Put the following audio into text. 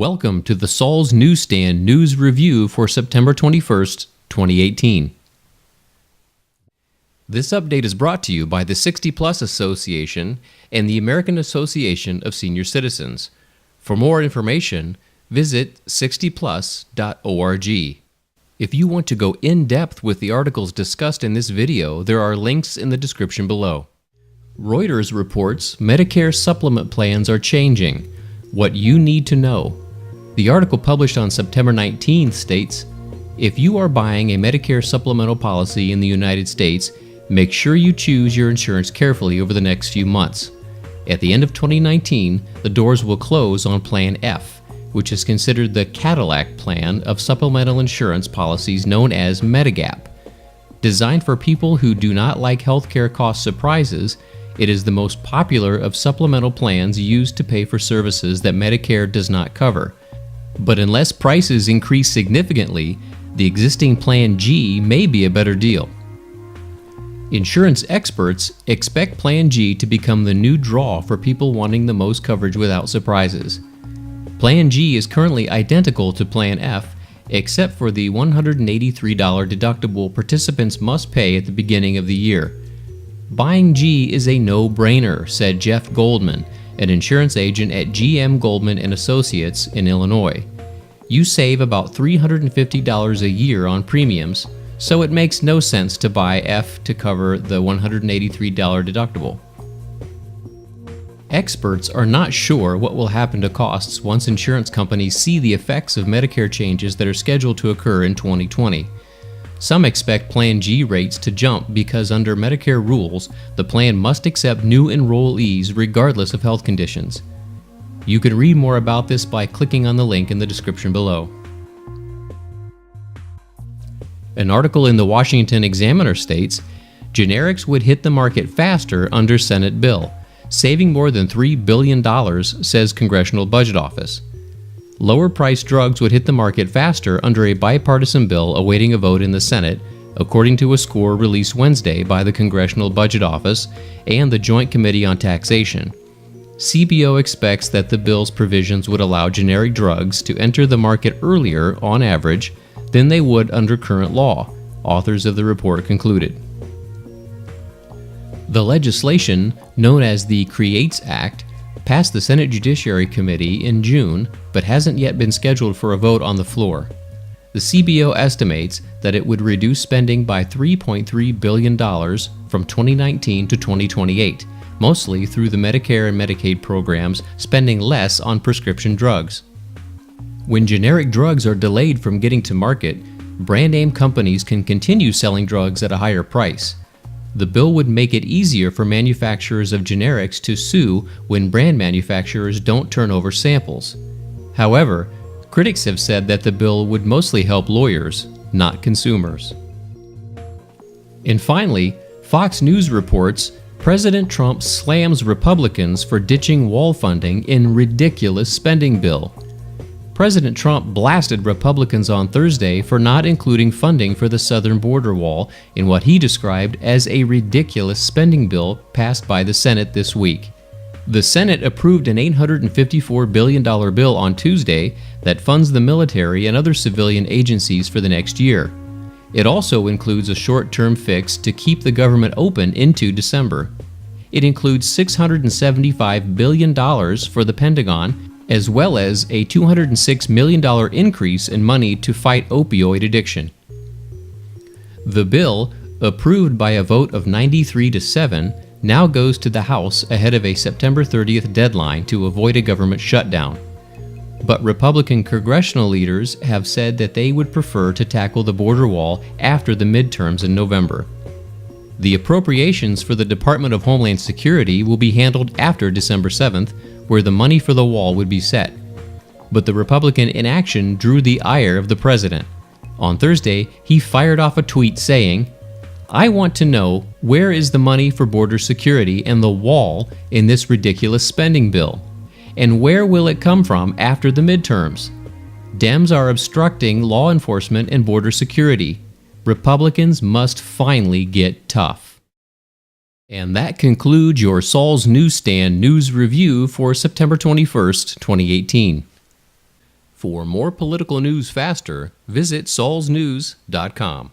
Welcome to the Saul's Newsstand News Review for September 21st, 2018. This update is brought to you by the 60 Plus Association and the American Association of Senior Citizens. For more information, visit 60plus.org. If you want to go in-depth with the articles discussed in this video, there are links in the description below. Reuters reports Medicare supplement plans are changing. What you need to know. The article published on September 19th states, if you are buying a Medicare supplemental policy in the United States, make sure you choose your insurance carefully over the next few months. At the end of 2019, the doors will close on Plan F, which is considered the Cadillac plan of supplemental insurance policies known as Medigap. Designed for people who do not like healthcare cost surprises, it is the most popular of supplemental plans used to pay for services that Medicare does not cover. But unless prices increase significantly, the existing Plan G may be a better deal. Insurance experts expect Plan G to become the new draw for people wanting the most coverage without surprises. Plan G is currently identical to Plan F, except for the $183 deductible participants must pay at the beginning of the year. Buying G is a no-brainer, said Jeff Goldman, an insurance agent at GM Goldman & Associates in Illinois. You save about $350 a year on premiums, so it makes no sense to buy F to cover the $183 deductible. Experts are not sure what will happen to costs once insurance companies see the effects of Medicare changes that are scheduled to occur in 2020. Some expect Plan G rates to jump because under Medicare rules, the plan must accept new enrollees regardless of health conditions. You can read more about this by clicking on the link in the description below. An article in the Washington Examiner states, generics would hit the market faster under Senate bill, saving more than $3 billion, says Congressional Budget Office. Lower-priced drugs would hit the market faster under a bipartisan bill awaiting a vote in the Senate, according to a score released Wednesday by the Congressional Budget Office and the Joint Committee on Taxation. CBO expects that the bill's provisions would allow generic drugs to enter the market earlier, on average, than they would under current law, authors of the report concluded. The legislation, known as the CREATES Act, passed the Senate Judiciary Committee in June, but hasn't yet been scheduled for a vote on the floor. The CBO estimates that it would reduce spending by $3.3 billion from 2019 to 2028, mostly through the Medicare and Medicaid programs spending less on prescription drugs. When generic drugs are delayed from getting to market, brand-name companies can continue selling drugs at a higher price. The bill would make it easier for manufacturers of generics to sue when brand manufacturers don't turn over samples. However, critics have said that the bill would mostly help lawyers, not consumers. And finally, Fox News reports President Trump slams Republicans for ditching wall funding in ridiculous spending bill. President Trump blasted Republicans on Thursday for not including funding for the southern border wall in what he described as a ridiculous spending bill passed by the Senate this week. The Senate approved an $854 billion bill on Tuesday that funds the military and other civilian agencies for the next year. It also includes a short-term fix to keep the government open into December. It includes $675 billion for the Pentagon, as well as a $206 million increase in money to fight opioid addiction. The bill, approved by a vote of 93-7, now goes to the House ahead of a September 30th deadline to avoid a government shutdown. But Republican congressional leaders have said that they would prefer to tackle the border wall after the midterms in November. The appropriations for the Department of Homeland Security will be handled after December 7th, where the money for the wall would be set. But the Republican inaction drew the ire of the president. On Thursday, he fired off a tweet saying, "I want to know where is the money for border security and the wall in this ridiculous spending bill? And where will it come from after the midterms? Dems are obstructing law enforcement and border security. Republicans must finally get tough." And that concludes your Saul's Newsstand News Review for September 21st, 2018. For more political news faster, visit saulsnews.com.